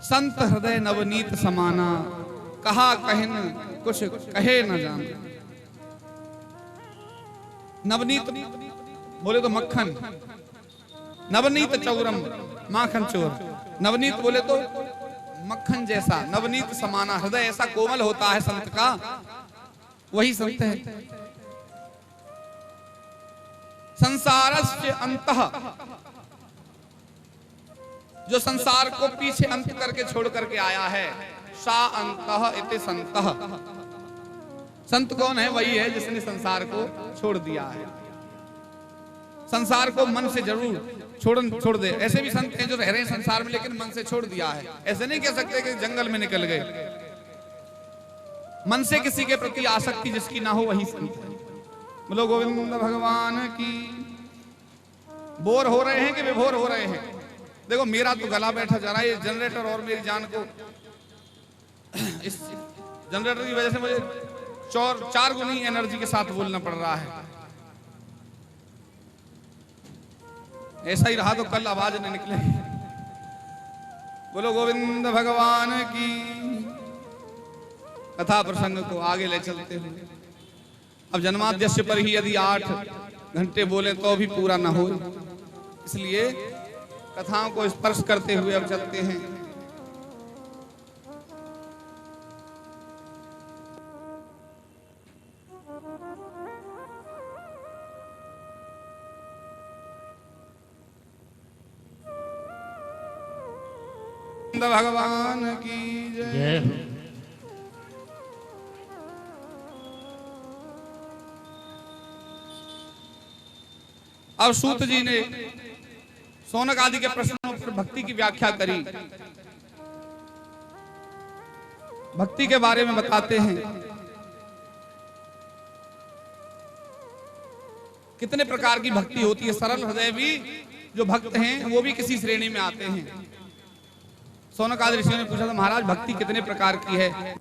संत हृदय नवनीत समाना, कहा कहन कुछ कहे न जाना। नवनीत बोले तो मक्खन, नवनीत चौरम माखन चोर। नवनीत बोले तो मक्खन जैसा, नवनीत समाना, हृदय ऐसा कोमल होता है संत का, वही संत है। संसारस्य अंतः, जो संसार को पीछे अंत करके छोड़ करके आया है, सा अंतः इति संतः। संत कौन है? वही है जिसने संसार को छोड़ दिया है। संसार को मन से जरूर छोड़ दे। ऐसे भी संत हैं जो रह रहे हैं संसार में लेकिन मन से छोड़ दिया है। ऐसे नहीं कह सकते कि जंगल में निकल गए। मन से किसी के प्रति आसक्ति जिसकी ना हो वही संत है। बोलो गोविंद भगवान की। बोर हो रहे हैं कि विभोर हो रहे हैं? देखो मेरा तो गला बैठा जा रहा है, ये जनरेटर और मेरी जान को, इस जनरेटर की वजह से मुझे 4 गुनी एनर्जी के साथ बोलना पड़ रहा है। ऐसा ही रहा तो कल आवाज न निकलेगी। बोलो गोविंद भगवान की। कथा प्रसंग को आगे ले चलते हैं। अब जन्माद्यस्य पर ही यदि 8 घंटे बोले तो भी पूरा ना हो, इसलिए कथाओं को स्पर्श करते हुए अब चलते हैं। भगवान की जय। अब सूत जी ने शौनक आदि के प्रश्नों पर भक्ति की व्याख्या करी। भक्ति के बारे में बताते हैं। कितने प्रकार की भक्ति होती है। सरल हृदय भी जो भक्त हैं वो भी किसी श्रेणी में आते हैं। शौनक आदि ऋषियों ने पूछा था, महाराज भक्ति कितने प्रकार की है?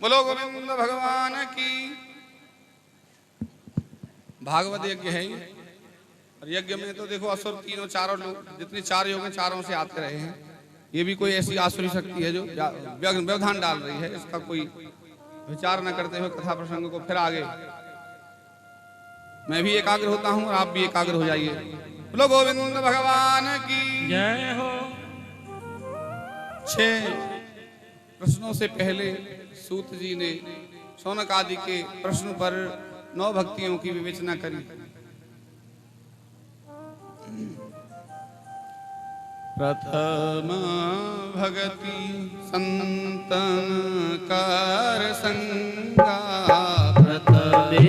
बोलो गोविंद भगवान की। भागवत यज्ञ है ये, और यज्ञ में तो देखो असुर तीनों चारों लोग जितने चार योग हैं चारों से आते रहे हैं। ये भी कोई ऐसी आसुरी शक्ति है जो व्यवधान डाल रही है, इसका कोई विचार न करते हुए कथा प्रसंग को फिर आगे। मैं भी एकाग्र होता हूं और आप भी एकाग्र हो जाइए। बोलो गोविंद भगवान की जय हो। 6 प्रश्नों से पहले सूत जी ने शौनक आदि के प्रश्न पर 9 भक्तियों की विवेचना करी। प्रथम भगति संतन कर संगा, प्रथमे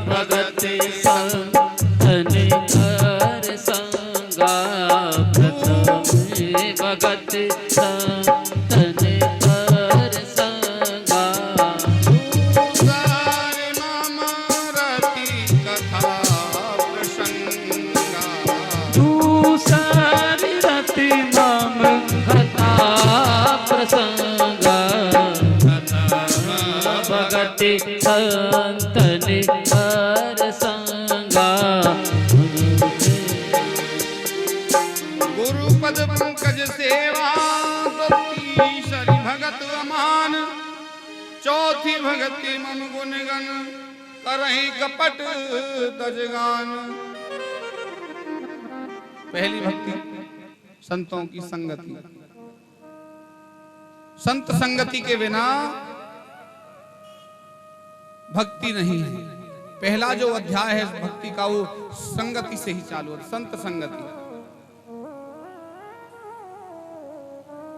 भगति संतन कर संगा, प्रथमे भगति संतन कर संगा, दूसरे मम रति कथा प्रसंगा, दूसरी रति मम कथा प्रसंगा, भगति संतन कर संगा, गुरुपद पंकज सेवा, तीसरी भगत अमान, चौथी भगति मम गुणगन, करहि कपट तजगान। पहली भक्ति संतों की संगति। संत संगति के बिना भक्ति नहीं है। पहला जो अध्याय है भक्ति का वो संगति से ही चालू है, संत संगति।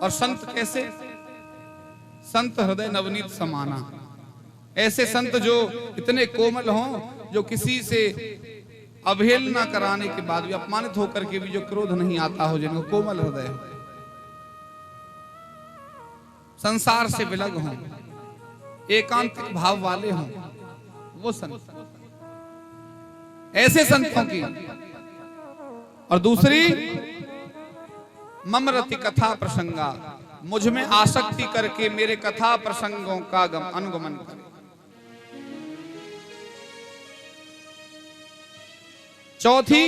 और संत कैसे? संत हृदय नवनीत समाना। ऐसे संत जो इतने कोमल हों, जो किसी से अवहेलना कराने के बाद भी, अपमानित होकर के भी जो क्रोध नहीं आता हो, जिनको कोमल हृदय हो, संसार से विलग हों, एकांतिक भाव वाले हों, वो संत। ऐसे संतों की। और दूसरी ममरति कथा प्रसंगा, मुझ में आसक्ति करके मेरे कथा प्रसंगों का अनुगमन करे। चौथी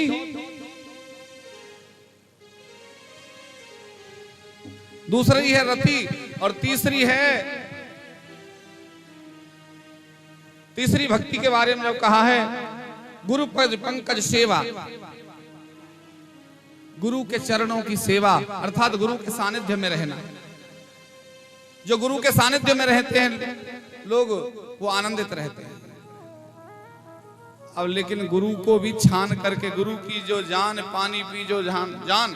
दूसरी है रति, और तीसरी भक्ति के बारे में जब कहा है, गुरु पद पंकज सेवा, गुरु के चरणों की सेवा, अर्थात गुरु के सानिध्य में रहना। जो गुरु के सानिध्य में रहते हैं लोग, वो आनंदित रहते हैं। अब लेकिन गुरु को भी छान करके, गुरु की जो जान पानी पी, जो जान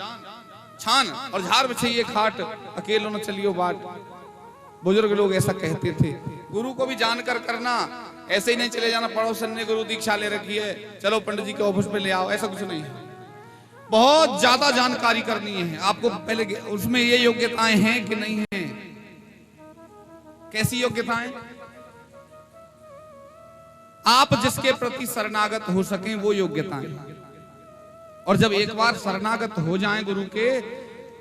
छान और झार बिछाइए खाट, अकेलो न चलियो बाट। बुजुर्ग लोग ऐसा कहते थे। गुरु को भी जानकर करना, ऐसे ही नहीं चले जाना पड़ोसन ने गुरु दीक्षा ले रखी है, चलो पंडित जी के ऑफिस पे ले आओ, ऐसा कुछ नहीं है। बहुत ज्यादा जानकारी करनी है आपको पहले, उसमें ये योग्यताएं हैं कि नहीं है। कैसी योग्यताएं? आप जिसके प्रति शरणागत हो सकें, वो योग्यताएं। और जब एक बार शरणागत हो जाएं गुरु के,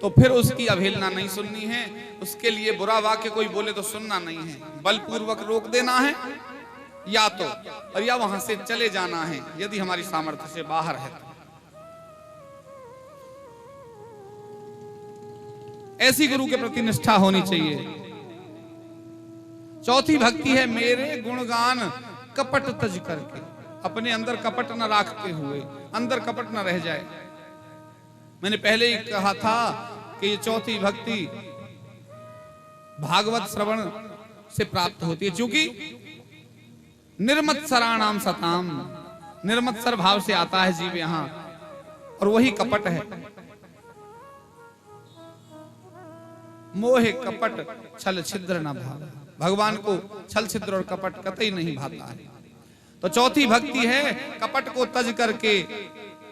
तो फिर उसकी अवहेलना नहीं सुननी है। उसके लिए बुरा वाक्य कोई बोले तो सुनना नहीं है, बलपूर्वक रोक देना है या तो, और या वहां से चले जाना है यदि हमारी सामर्थ्य से बाहर है। ऐसी गुरु के प्रति निष्ठा होनी चाहिए। चौथी भक्ति है मेरे गुणगान कपट तज करके, अपने अंदर कपट न रखते हुए, अंदर कपट न रह जाए। मैंने पहले ही कहा था कि ये चौथी भक्ति भागवत श्रवण से प्राप्त होती है, क्योंकि निर्मत्सराणाम सताम, निर्मत्सर भाव से आता है जीव यहां, और वही कपट है। मोहे कपट छल छिद्र न भाव, भगवान को छल छिद्र और कपट कतई नहीं भाता है। तो चौथी भक्ति है कपट को तज करके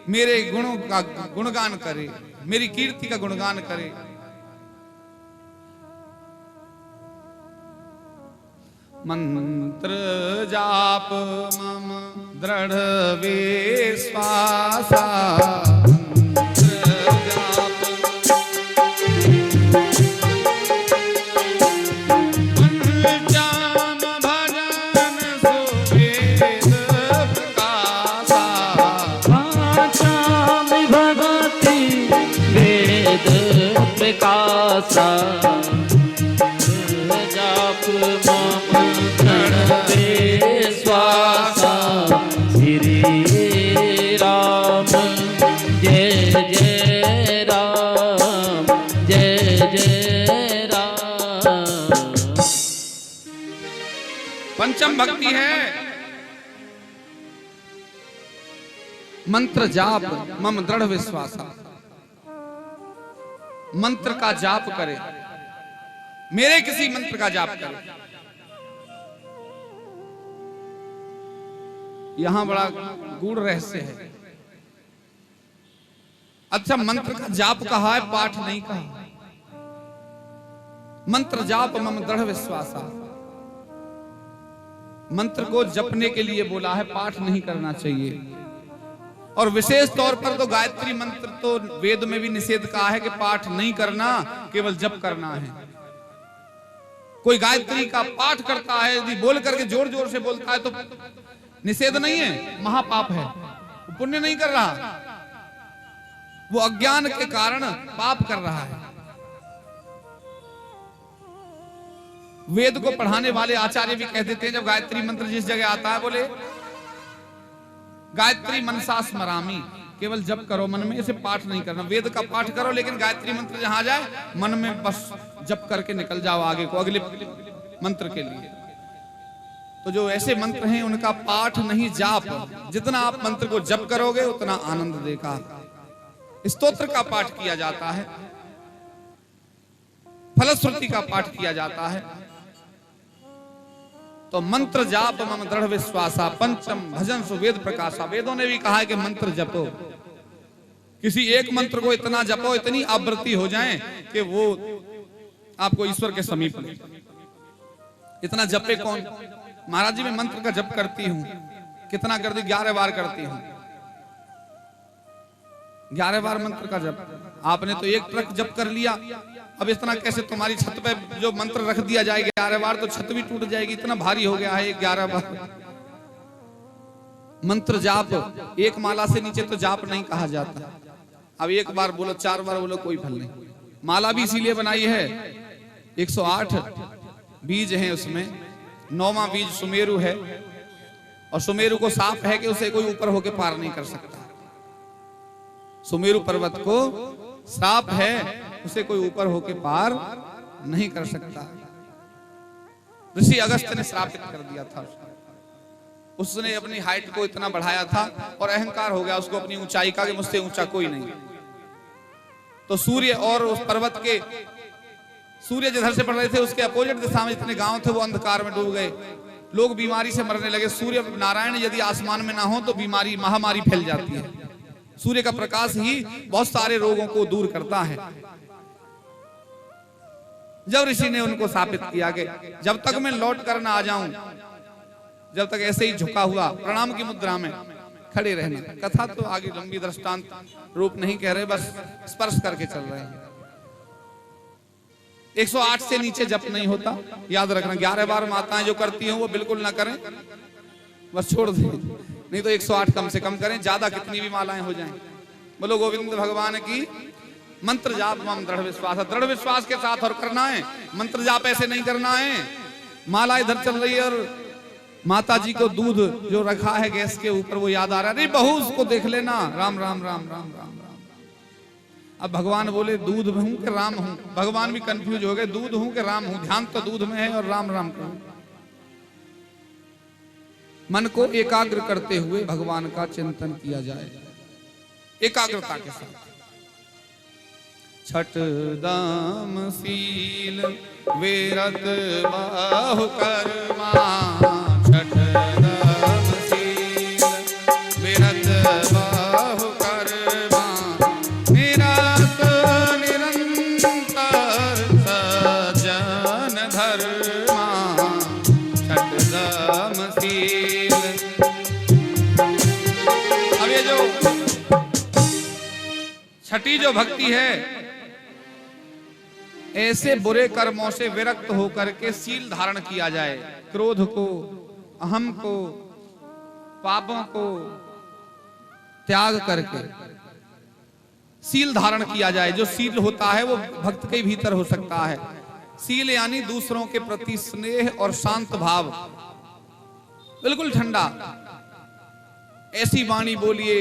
मेरे गुणों का गुणगान करे, मेरी कीर्ति का गुणगान करे। मंत्र जाप मम दृढ़ विश्वासा, मंत्र जाप विश्वासा जाप मम दृढ़ विश्वासा श्री राम जय जय राम जय जय राम। पंचम भक्ति है मंत्र जाप मम दृढ़ विश्वासा। मंत्र का जाप करे, मेरे किसी मंत्र का जाप करे। यहां बड़ा गूढ़ रहस्य है। अच्छा, मंत्र का जाप कहा है, पाठ नहीं कहा। मंत्र जाप मम दृढ़ विश्वासा, मंत्र को जपने के लिए बोला है, पाठ नहीं करना चाहिए। और विशेष तौर पर तो गायत्री मंत्र तो वेद में भी निषेध कहा है कि पाठ नहीं करना, केवल जप करना है। कोई गायत्री का पाठ करता है, यदि बोल करके जोर जोर से बोलता है तो निषेध नहीं है, महापाप है, वो पुण्य नहीं कर रहा, वो अज्ञान के कारण पाप कर रहा है। वेद को पढ़ाने वाले आचार्य भी कह देते हैं, जब गायत्री मंत्र जिस जगह आता है, बोले गायत्री मनसा स्मरामी, केवल जप करो मन में, इसे पाठ नहीं करना। वेद का पाठ करो, लेकिन गायत्री मंत्र जहां जाए मन में बस जप करके निकल जाओ आगे को, अगले मंत्र के लिए। तो जो ऐसे मंत्र हैं उनका पाठ नहीं जाप। जितना आप मंत्र को जप करोगे उतना आनंद देगा। स्तोत्र का पाठ किया जाता है, फलश्रुति का पाठ किया जाता है। तो मंत्र जाप मम दृढ़ विश्वासा पंचम भजन सुवेद प्रकाशा। वेदों ने भी कहा है कि मंत्र जपो, किसी एक मंत्र को इतना जपो, इतनी आवृत्ति हो जाए कि वो आपको ईश्वर के समीप ले। इतना जपे कौन? महाराज जी मैं मंत्र का जप करती हूं, कितना कर दी? 11 बार करती हूं। 11 बार मंत्र का जप, आपने तो एक ट्रक जप कर लिया, अब इतना कैसे? तुम्हारी छत पे जो मंत्र रख दिया जाएगा 11 बार तो छत भी टूट जाएगी, इतना भारी हो गया है 11 बार। मंत्र जाप एक माला से नीचे तो जाप नहीं कहा जाता। अब एक बार बोलो, 4 बार बोलो, कोई फल नहीं। माला भी इसीलिए बनाई है, 108 बीज हैं उसमें, 9वां बीज सुमेरु है, और सुमेरु को साफ है कि उसे कोई ऊपर होके पार नहीं कर सकता। सुमेरु पर्वत को श्राप है, उसे कोई ऊपर होके पार नहीं कर सकता। ऋषि अगस्त्य ने श्रापित कर दिया था। उसने अपनी हाइट को इतना बढ़ाया था और अहंकार हो गया उसको अपनी ऊंचाई का कि मुझसे ऊंचा कोई नहीं। तो सूर्य और उस पर्वत के, सूर्य जिधर से पड़ रहे थे उसके अपोजिट दिशा में जितने गांव थे वो अंधकार में डूब गए। लोग बीमारी से मरने लगे। सूर्य नारायण यदि आसमान में ना हो तो बीमारी, महामारी फैल जाती है। सूर्य का प्रकाश ही बहुत सारे रोगों को दूर करता है। जब ऋषि ने उनको स्थापित किया कि जब तक मैं लौट कर ना आ जाऊं, जब तक ऐसे ही झुका हुआ प्रणाम की मुद्रा में खड़े रहना। कथा तो आगे लंबी दृष्टांत रूप नहीं कह रहे, बस स्पर्श करके चल रहे हैं। 108 से नीचे जप नहीं होता, याद रखना। 11 बार माताएं जो करती हैं वो बिल्कुल ना करें, बस छोड़ दें। नहीं तो 108 कम से कम करें, ज्यादा कितनी भी मालाएं हो जाएं। बोलो गोविंद भगवान की। मंत्र जाप मम दृढ़ विश्वास, दृढ़ विश्वास के साथ और करना है। मंत्र जाप ऐसे नहीं करना है। माला इधर चल रही है और माता जी को दूध जो रखा है गैस के ऊपर वो याद आ रहा है, नहीं बहू उसको देख लेना, राम राम राम राम राम राम। अब भगवान बोले दूध हूं कि राम हूं? भगवान भी कंफ्यूज हो गए, दूध हूं कि राम हूं? ध्यान तो दूध में है और राम राम करूं। मन को एकाग्र करते हुए भगवान का चिंतन किया जाए, एकाग्रता के साथ। छठ दाम शील विरत बाहु कर्मा, छठ दाम शील विरत बाहु कर्मा, निरत निरंतर सजन धर्मा, छठ दाम शील। अब ये जो छठी जो भक्ति है, ऐसे बुरे कर्मों से विरक्त होकर के शील धारण किया जाए। क्रोध को, अहम को, पापों को त्याग करके सील धारण किया जाए। जो सील होता है वो भक्त के भीतर हो सकता है। सील यानी दूसरों के प्रति स्नेह और शांत भाव, बिल्कुल ठंडा। ऐसी वाणी बोलिए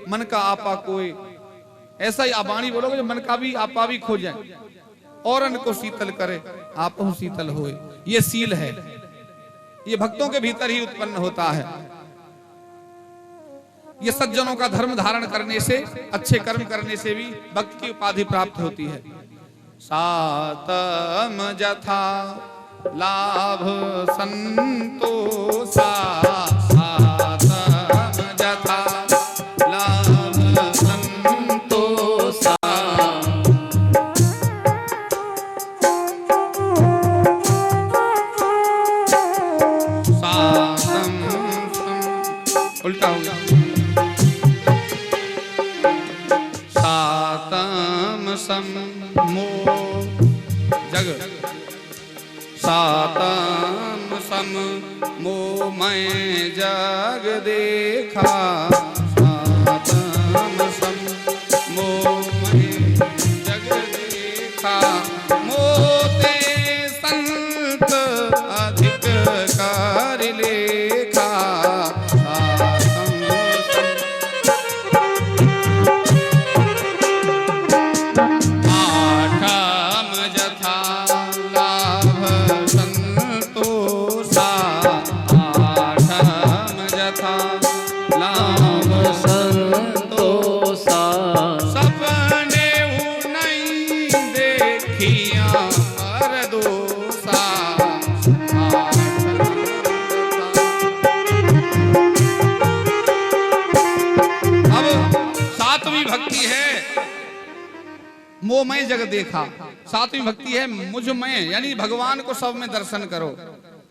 मन का आपा कोई, ऐसा ही वाणी बोलोगे जो मन का भी आपा भी खो जाए, और अन्न को शीतल करे आप शीतल होए। ये सील है, ये भक्तों के भीतर ही उत्पन्न होता है। ये सज्जनों का धर्म धारण करने से, अच्छे कर्म करने से भी भक्त की उपाधि प्राप्त होती है। सातम जथा लाभ संतोषा, सातम जथा लाभ संतोषा, सातम उल्टा हो गया। सातम समो जग, सातम सम मोह मैं जग देखा, सातम सम मोह मैं जग देखा, मोते संत अधिक कर लेखा, मोह मैं जग देखा। सातवीं भक्ति है मुझ में, यानी भगवान को सब में दर्शन करो,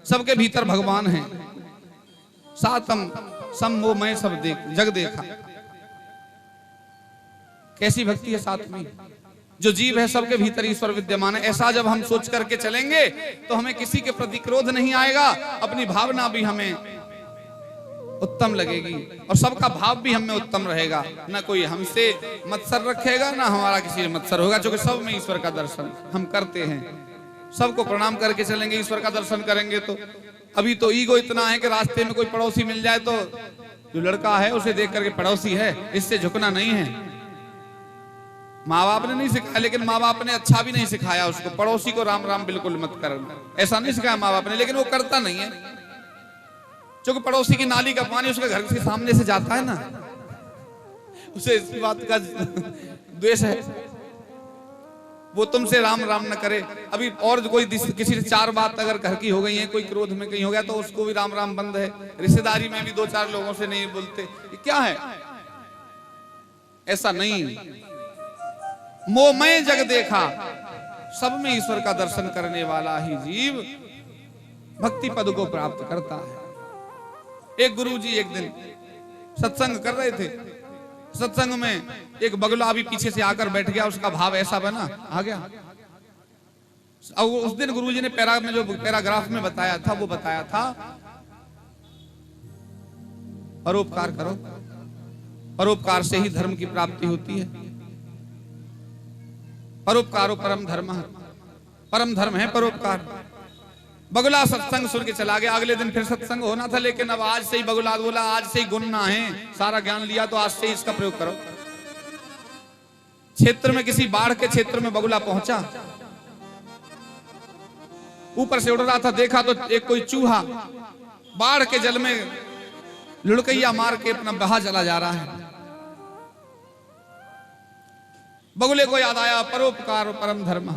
सबके भीतर भगवान है। सातम सम मोह मैं सब जग देखा। कैसी भक्ति है सातवीं? जो जीव है सबके भीतर ईश्वर विद्यमान है। ऐसा जब हम सोच करके चलेंगे तो हमें किसी के प्रति क्रोध नहीं आएगा, अपनी भावना भी हमें उत्तम लगेगी और सबका भाव भी हमें उत्तम रहेगा। ना कोई हमसे मत्सर रखेगा, ना हमारा किसी से मत्सर होगा, क्योंकि सब में ईश्वर का दर्शन हम करते हैं। सबको प्रणाम करके चलेंगे, ईश्वर का दर्शन करेंगे। तो अभी तो ईगो इतना है कि रास्ते में कोई पड़ोसी मिल जाए तो जो लड़का है उसे देख करके पड़ोसी है, इससे झुकना नहीं है। माँ बाप ने नहीं सिखाया, लेकिन माँ बाप ने अच्छा भी नहीं सिखाया उसको। पड़ोसी को राम राम बिल्कुल मत करना, ऐसा नहीं सिखाया माँ बाप ने, लेकिन वो करता नहीं है। क्योंकि पड़ोसी की नाली का पानी उसके घर के सामने से जाता है ना, उसे इस बात का द्वेष है, वो तुमसे राम राम न करे। अभी और कोई किसी से चार बात अगर घर की हो गई है, कोई क्रोध में कहीं हो गया तो उसको भी राम राम बंद है। रिश्तेदारी में भी दो चार लोगों से नहीं बोलते, ये क्या है? ऐसा नहीं। मोह मैं जग देखा, सब में ईश्वर का दर्शन करने वाला ही जीव भक्ति पद को प्राप्त करता है। एक गुरुजी एक दिन सत्संग कर रहे थे, सत्संग में एक बगुला भी पीछे से आकर बैठ गया। उसका भाव ऐसा बना, आ गया। अब उस दिन गुरुजी ने जो पैराग्राफ में बताया था, वो बताया था परोपकार करो, परोपकार से ही धर्म की प्राप्ति होती है। परोपकारो परम धर्म, परम धर्म है परोपकार। बगुला सत्संग सुन के चला गया। अगले दिन फिर सत्संग होना था, लेकिन अब आज से ही बगुला बोला, आज से ही गुनना है, सारा ज्ञान लिया तो आज से ही इसका प्रयोग करो। क्षेत्र में किसी बाढ़ के क्षेत्र में बगुला पहुंचा, ऊपर से उड़ रहा था, देखा तो एक कोई चूहा बाढ़ के जल में लुढ़कैया मार के अपना बहा चला जा रहा है। बगुले को याद आया परोपकार परम धर्म,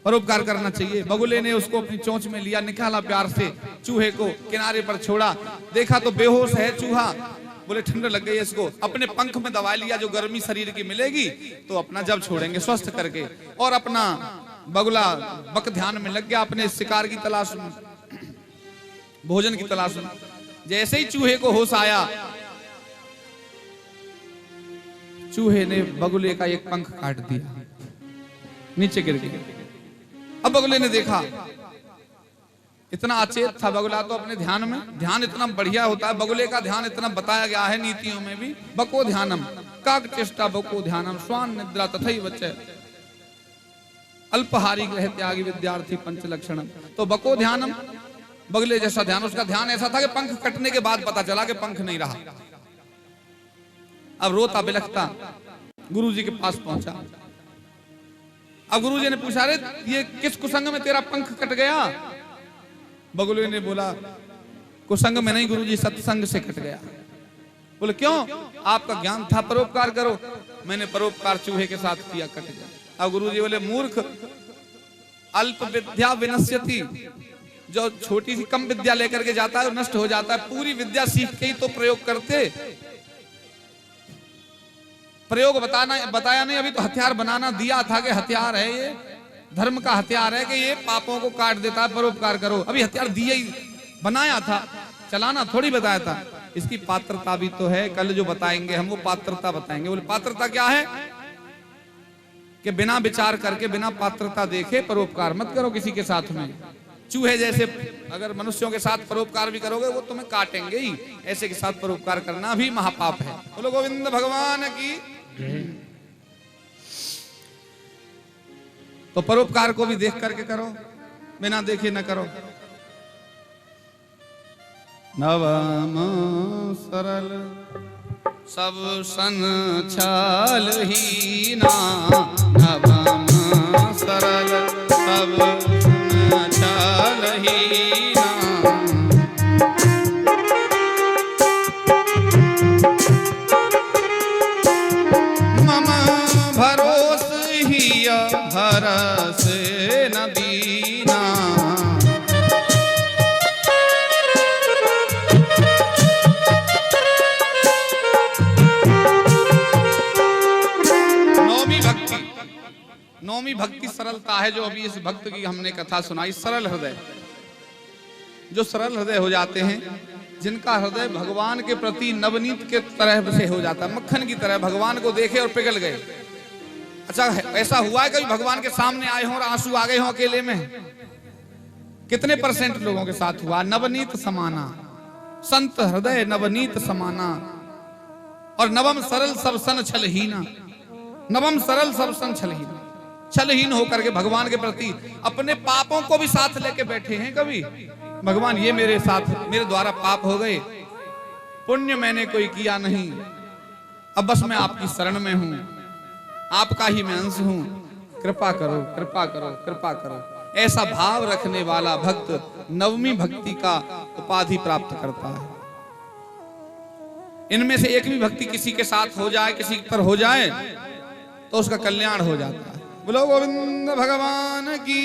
परोपकार करना चाहिए। बगुले ने उसको अपनी चोंच में लिया, निकाला प्यार से, चूहे को किनारे पर छोड़ा, देखा तो बेहोश है चूहा। बोले ठंड लग गई इसको, अपने पंख में दबा लिया, जो गर्मी शरीर की मिलेगी तो अपना जब छोड़ेंगे स्वस्थ करके। और अपना बगुला बक ध्यान में लग गया, अपने शिकार की तलाश में, भोजन की तलाश में। जैसे ही चूहे को होश आया, चूहे ने बगुले का एक पंख काट दिया, नीचे गिर गया। अब बगुले ने देखा इतना अचेत था बगुला तो अपने ध्यान में, ध्यान इतना बढ़िया होता है, बगुले का ध्यान इतना बताया गया है नीतियों में भी। बको ध्यानम काक चेष्टा बको ध्यानम स्वान निद्रा तथैव च अल्पहारी ग्रह त्यागी विद्यार्थी पंच लक्षणम। तो बको ध्यानम बगले जैसा ध्यान, उसका ध्यान ऐसा था कि पंख कटने के बाद पता चला कि पंख नहीं रहा। अब रोता बिलखता गुरुजी के पास पहुंचा। अब गुरुजी ने पूछा, रे ये किस कुसंग में तेरा पंख कट गया? बगुले ने बोला, कुसंग में नहीं गुरुजी, सत्संग से कट गया। बोले क्यों? आपका ज्ञान था परोपकार करो, मैंने परोपकार चूहे के साथ किया, कट गया। अब गुरुजी बोले, मूर्ख अल्प विद्या विनश्यति, जो छोटी सी कम विद्या लेकर के जाता है वो नष्ट हो जाता है, पूरी विद्या सीख के ही तो प्रयोग करते। प्रयोग बताया नहीं, अभी तो हथियार बनाना दिया था कि हथियार है ये, धर्म का हथियार है कि ये पापों को काट देता है, परोपकार करो। अभी हथियार दिया ही, बनाया था, चलाना थोड़ी बताया था। इसकी पात्रता भी तो है, कल जो बताएंगे हम वो पात्रता बताएंगे। बोले पात्रता क्या है? कि बिना विचार करके, बिना पात्रता देखे परोपकार मत करो किसी के साथ में। चूहे जैसे अगर मनुष्यों के साथ परोपकार भी करोगे वो तुम्हें काटेंगे ही, ऐसे के साथ परोपकार करना भी महापाप है। बोलो गोविंद भगवान की। तो परोपकार को भी देख करके करो, बिना देखे न करो। नवम सरल सब सन छल हीना, नवम सरल सब सन छल हीना। मम भरोस हिया हरस न दीना। नौवीं भक्ति सरलता है, जो अभी इस भक्त की हमने कथा सुनाई। सरल हृदय, जो सरल हृदय हो जाते हैं, जिनका हृदय भगवान के प्रति नवनीत के तरह से हो जाता है, मक्खन की तरह, भगवान को देखे और पिघल गए। अच्छा, ऐसा हुआ है कभी भगवान के सामने आए हों और आंसू आ गए हों अकेले में? कितने परसेंट लोगों के साथ हुआ? नवनीत समाना, संत हृदय नवनीत समाना। और नवम सरल सब सन छलहीना, नवम सरल सब सन छलहीना, छलहीन होकर के भगवान के प्रति अपने पापों को भी साथ लेके बैठे हैं। कभी भगवान ये मेरे साथ, मेरे द्वारा पाप हो गए, पुण्य मैंने कोई किया नहीं, अब बस मैं आपकी शरण में हूं, आपका ही मैं अंश हूं, कृपा करो कृपा करो कृपा करो। ऐसा भाव रखने वाला भक्त नवमी भक्ति का उपाधि प्राप्त करता है। इनमें से एक भी भक्ति किसी के साथ हो जाए, किसी पर हो जाए, तो उसका कल्याण हो जाता है। बोलो गोविंद भगवान की।